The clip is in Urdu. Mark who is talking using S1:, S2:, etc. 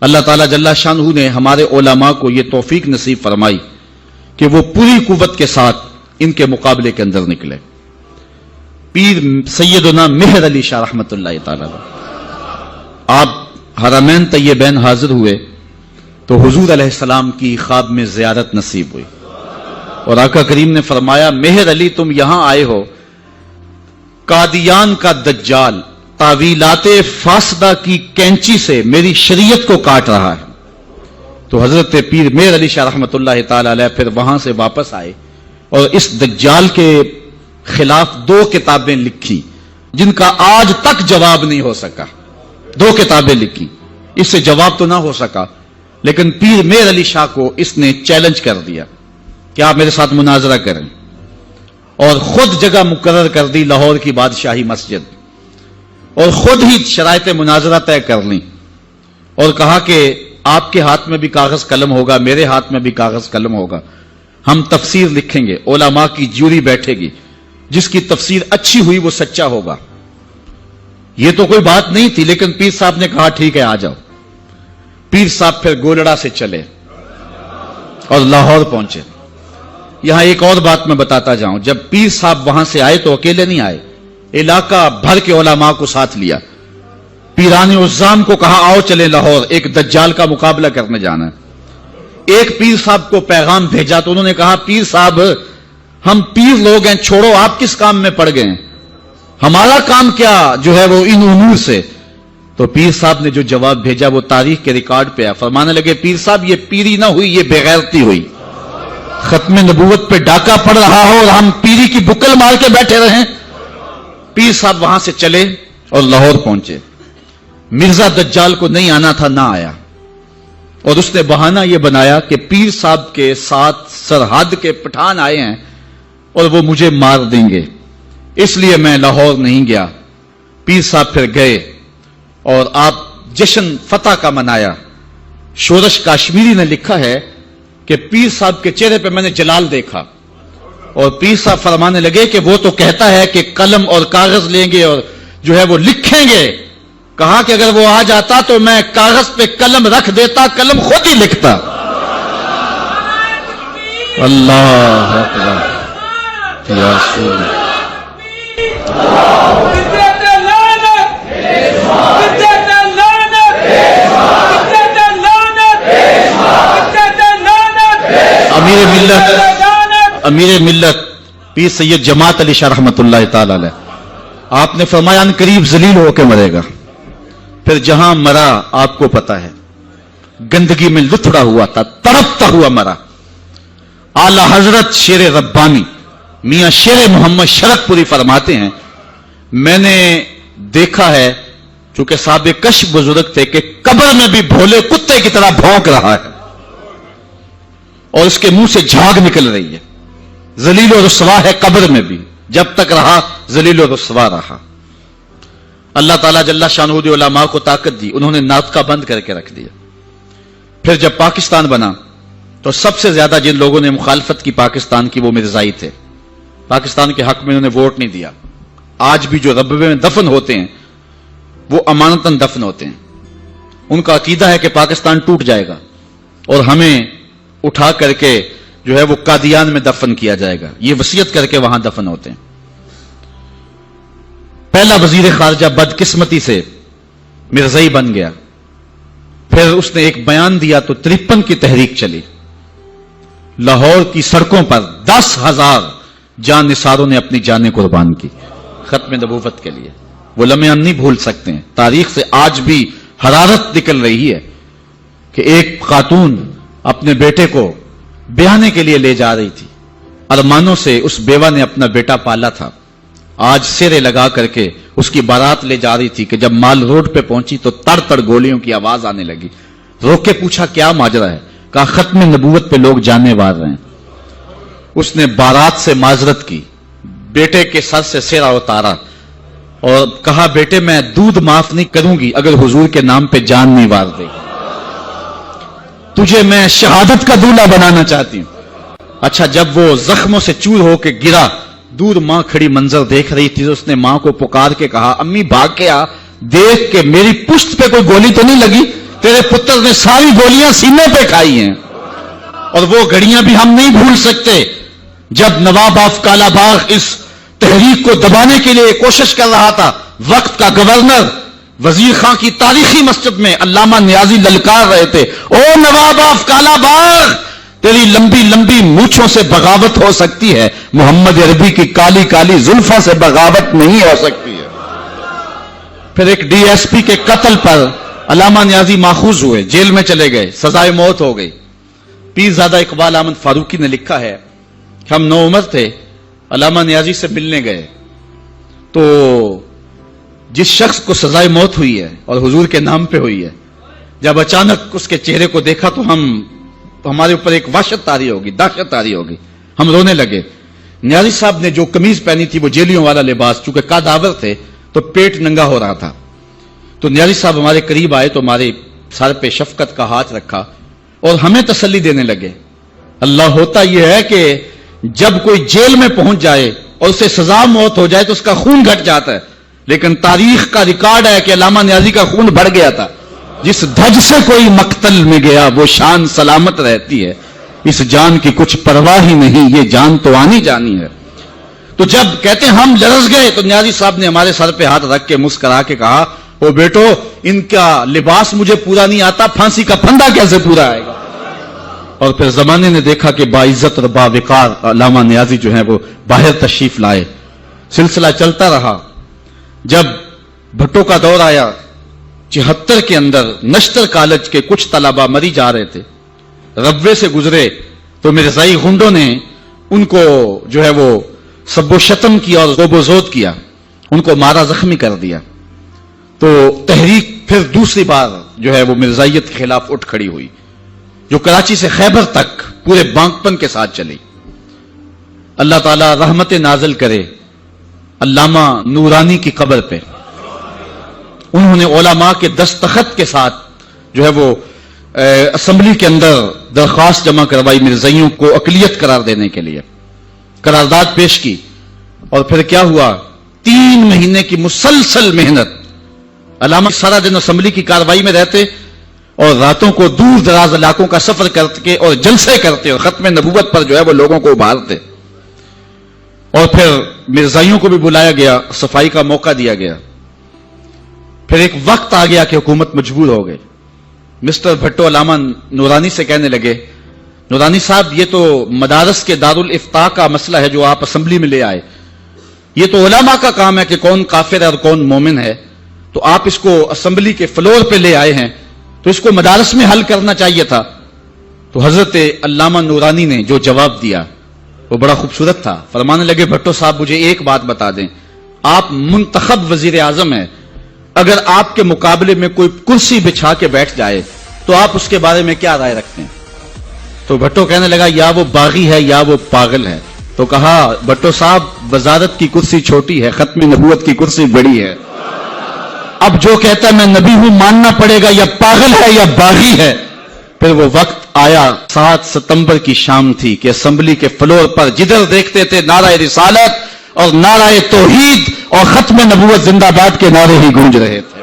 S1: اللہ تعالیٰ جل شانہ نے ہمارے علماء کو یہ توفیق نصیب فرمائی کہ وہ پوری قوت کے ساتھ ان کے مقابلے کے اندر نکلے. پیر سیدنا مہر علی شاہ رحمت اللہ تعالیٰ آپ حرمین طیبین حاضر ہوئے تو حضور علیہ السلام کی خواب میں زیارت نصیب ہوئی اور آقا کریم نے فرمایا مہر علی تم یہاں آئے ہو، قادیان کا دجال تعویلات فاسدہ کی کینچی سے میری شریعت کو کاٹ رہا ہے. تو حضرت پیر مہر علی شاہ رحمت اللہ تعالی علیہ پھر وہاں سے واپس آئے اور اس دجال کے خلاف 2 کتابیں لکھی جن کا آج تک جواب نہیں ہو سکا. 2 کتابیں لکھی، اس سے جواب تو نہ ہو سکا، لیکن پیر مہر علی شاہ کو اس نے چیلنج کر دیا کہ آپ میرے ساتھ مناظرہ کریں، اور خود جگہ مقرر کر دی لاہور کی بادشاہی مسجد، اور خود ہی شرائط مناظرہ طے کر لیں اور کہا کہ آپ کے ہاتھ میں بھی کاغذ قلم ہوگا، میرے ہاتھ میں بھی کاغذ قلم ہوگا، ہم تفسیر لکھیں گے، علماء کی جوری بیٹھے گی، جس کی تفسیر اچھی ہوئی وہ سچا ہوگا. یہ تو کوئی بات نہیں تھی، لیکن پیر صاحب نے کہا ٹھیک ہے آ جاؤ. پیر صاحب پھر گولڑا سے چلے اور لاہور پہنچے. یہاں ایک اور بات میں بتاتا جاؤں، جب پیر صاحب وہاں سے آئے تو اکیلے نہیں آئے، علاقہ بھر کے علماء کو ساتھ لیا. پیران عظام کو کہا آؤ چلے لاہور، ایک دجال کا مقابلہ کرنے جانا ہے. ایک پیر صاحب کو پیغام بھیجا تو انہوں نے کہا پیر صاحب ہم پیر لوگ ہیں، چھوڑو آپ کس کام میں پڑ گئے ہیں، ہمارا کام کیا جو ہے وہ ان امور سے. تو پیر صاحب نے جو جواب بھیجا وہ تاریخ کے ریکارڈ پہ ہے. فرمانے لگے پیر صاحب یہ پیری نہ ہوئی، یہ بغیرتی ہوئی. ختم نبوت پہ ڈاکہ پڑ رہا ہو اور ہم پیری کی بکل مار کے بیٹھے رہیں. پیر صاحب وہاں سے چلے اور لاہور پہنچے. مرزا دجال کو نہیں آنا تھا، نہ آیا، اور اس نے بہانہ یہ بنایا کہ پیر صاحب کے ساتھ سرحد کے پٹھان آئے ہیں اور وہ مجھے مار دیں گے، اس لیے میں لاہور نہیں گیا. پیر صاحب پھر گئے اور آپ جشن فتح کا منایا. شورش کاشمیری نے لکھا ہے کہ پیر صاحب کے چہرے پہ میں نے جلال دیکھا، اور پیر صاحب فرمانے لگے کہ وہ تو کہتا ہے کہ قلم اور کاغذ لیں گے اور جو ہے وہ لکھیں گے. کہا کہ اگر وہ آ جاتا تو میں کاغذ پہ قلم رکھ دیتا، قلم خود ہی لکھتا. اللہ اکبر یا رسول اللہ. امیر ملت پیر سید جماعت علی شاہ رحمت اللہ تعالی علیہ آپ نے فرمایا ان قریب ذلیل ہو کے مرے گا. پھر جہاں مرا آپ کو پتا ہے، گندگی میں لتھڑا ہوا تھا، تڑپتا ہوا مرا. اعلی حضرت شیر ربانی میاں شیر محمد شرک پوری فرماتے ہیں میں نے دیکھا ہے، چونکہ صاحب کش بزرگ تھے، کہ قبر میں بھی بھولے کتے کی طرح بھونک رہا ہے اور اس کے منہ سے جھاگ نکل رہی ہے. ذلیل و رسوا ہے قبر میں بھی، جب تک رہا ذلیل و رسوا رہا. اللہ تعالیٰ جل شانہ نے علماء کو طاقت دی، انہوں نے ناطقہ بند کر کے رکھ دیا. پھر جب پاکستان بنا تو سب سے زیادہ جن لوگوں نے مخالفت کی پاکستان کی وہ مرزائی تھے. پاکستان کے حق میں انہوں نے ووٹ نہیں دیا. آج بھی جو ربوے میں دفن ہوتے ہیں وہ امانتاً دفن ہوتے ہیں. ان کا عقیدہ ہے کہ پاکستان ٹوٹ جائے گا اور ہمیں اٹھا کر کے جو ہے وہ قادیان میں دفن کیا جائے گا. یہ وصیت کر کے وہاں دفن ہوتے ہیں. پہلا وزیر خارجہ بدقسمتی سے مرزائی بن گیا. پھر اس نے ایک بیان دیا تو 53 کی تحریک چلی. لاہور کی سڑکوں پر 10,000 جان نثاروں نے اپنی جانیں قربان کی ختم نبوت کے لیے. وہ لمحے ہم نہیں بھول سکتے ہیں. تاریخ سے آج بھی حرارت نکل رہی ہے کہ ایک خاتون اپنے بیٹے کو بیانے کے لیے لے جا رہی تھی. ارمانوں سے اس بیوہ نے اپنا بیٹا پالا تھا. آج سیرے لگا کر کے اس کی بارات لے جا رہی تھی کہ جب مال روڈ پہ پہنچی تو تڑ تڑ گولیوں کی آواز آنے لگی. روک کے پوچھا کیا ماجرا ہے؟ کہا ختم نبوت پہ لوگ جانے وار رہے ہیں. اس نے بارات سے معذرت کی، بیٹے کے سر سے سیرا اتارا اور کہا بیٹے میں دودھ معاف نہیں کروں گی اگر حضور کے نام پہ جان نہیں وار دے. تجھے میں شہادت کا دولہا بنانا چاہتی ہوں. اچھا جب وہ زخموں سے چور ہو کے گرا، دور ماں کھڑی منظر دیکھ رہی تھی. اس نے ماں کو پکار کے کہا امی بھاگ کے آ، دیکھ کہ میری پشت پہ کوئی گولی تو نہیں لگی. تیرے پتر نے ساری گولیاں سینے پہ کھائی ہیں، اور وہ گھڑیاں بھی ہم نہیں بھول سکتے جب نواب آف کالا باغ اس تحریک کو دبانے کے لیے کوشش کر رہا تھا۔ وقت کا گورنر وزیر خان کی تاریخی مسجد میں علامہ نیازی للکار رہے تھے، او نواب آف کالا باغ، تیری لمبی لمبی مونچھوں سے بغاوت ہو سکتی ہے، محمد عربی کی کالی کالی زلفوں سے بغاوت نہیں ہو سکتی ہے۔ پھر ایک ڈی ایس پی کے قتل پر علامہ نیازی ماخوذ ہوئے، جیل میں چلے گئے، سزائے موت ہو گئی۔ پیرزادہ اقبال احمد فاروقی نے لکھا ہے کہ ہم نوعمر تھے، علامہ نیازی سے ملنے گئے، تو جس شخص کو سزائے موت ہوئی ہے اور حضور کے نام پہ ہوئی ہے، جب اچانک اس کے چہرے کو دیکھا تو ہمارے اوپر ایک وحشت طاری ہوگی، دہشت طاری ہوگی، ہم رونے لگے۔ نیازی صاحب نے جو قمیض پہنی تھی وہ جیلیوں والا لباس، چونکہ قادآور تھے تو پیٹ ننگا ہو رہا تھا، تو نیازی صاحب ہمارے قریب آئے تو ہمارے سر پہ شفقت کا ہاتھ رکھا اور ہمیں تسلی دینے لگے۔ اللہ ہوتا یہ ہے کہ جب کوئی جیل میں پہنچ جائے اور اسے سزا موت ہو جائے تو اس کا خون گھٹ جاتا ہے، لیکن تاریخ کا ریکارڈ ہے کہ علامہ نیازی کا خون بڑھ گیا تھا۔ جس دھج سے کوئی مقتل میں گیا وہ شان سلامت رہتی ہے، اس جان کی کچھ پرواہ ہی نہیں، یہ جان تو آنی جانی ہے۔ تو جب کہتے ہیں ہم لرز گئے تو نیازی صاحب نے ہمارے سر پہ ہاتھ رکھ کے مسکرا کے کہا، او بیٹو، ان کا لباس مجھے پورا نہیں آتا، پھانسی کا پھندا کیسے پورا آئے گا؟ اور پھر زمانے نے دیکھا کہ باعزت اور باوقار علامہ نیازی جو ہیں وہ باہر تشریف لائے، سلسلہ چلتا رہا۔ جب بھٹو کا دور آیا 74 کے اندر نشتر کالج کے کچھ طلبہ مری جا رہے تھے، ربوے سے گزرے تو مرزائی غنڈوں نے ان کو جو ہے وہ سب و شتم کیا اور ذوب و زود کیا، ان کو مارا زخمی کر دیا۔ تو تحریک پھر دوسری بار جو ہے وہ مرزائیت کے خلاف اٹھ کھڑی ہوئی، جو کراچی سے خیبر تک پورے بانکپن کے ساتھ چلی۔ اللہ تعالی رحمت نازل کرے علامہ نورانی کی قبر پہ، انہوں نے علماء کے دستخط کے ساتھ جو ہے وہ اسمبلی کے اندر درخواست جمع کروائی، مرزائیوں کو اقلیت قرار دینے کے لیے قرارداد پیش کی، اور پھر کیا ہوا، 3 مہینے کی مسلسل محنت، علامہ سارا دن اسمبلی کی کاروائی میں رہتے اور راتوں کو دور دراز علاقوں کا سفر کرتے اور جلسے کرتے اور ختم نبوت پر جو ہے وہ لوگوں کو ابھارتے، اور پھر مرزائیوں کو بھی بلایا گیا، صفائی کا موقع دیا گیا۔ پھر ایک وقت آ گیا کہ حکومت مجبور ہو گئی۔ مسٹر بھٹو علامہ نورانی سے کہنے لگے، نورانی صاحب یہ تو مدارس کے دارالافتاء کا مسئلہ ہے جو آپ اسمبلی میں لے آئے، یہ تو علماء کا کام ہے کہ کون کافر ہے اور کون مومن ہے، تو آپ اس کو اسمبلی کے فلور پہ لے آئے ہیں تو اس کو مدارس میں حل کرنا چاہیے تھا۔ تو حضرت علامہ نورانی نے جو جواب دیا وہ بڑا خوبصورت تھا، فرمانے لگے، بھٹو صاحب مجھے ایک بات بتا دیں، آپ منتخب وزیر اعظم ہیں، اگر آپ کے مقابلے میں کوئی کرسی بچھا کے بیٹھ جائے تو آپ اس کے بارے میں کیا رائے رکھتے ہیں؟ تو بھٹو کہنے لگا، یا وہ باغی ہے یا وہ پاگل ہے۔ تو کہا، بھٹو صاحب وزارت کی کرسی چھوٹی ہے، ختم نبوت کی کرسی بڑی ہے، اب جو کہتا ہے میں نبی ہوں ماننا پڑے گا، یا پاگل ہے یا باغی ہے۔ پھر وہ وقت آیا، 7 ستمبر کی شام تھی کہ اسمبلی کے فلور پر جدھر دیکھتے تھے نعرہ رسالت اور نعرہ توحید اور ختم نبوت زندہ باد کے نعرے ہی گونج رہے تھے۔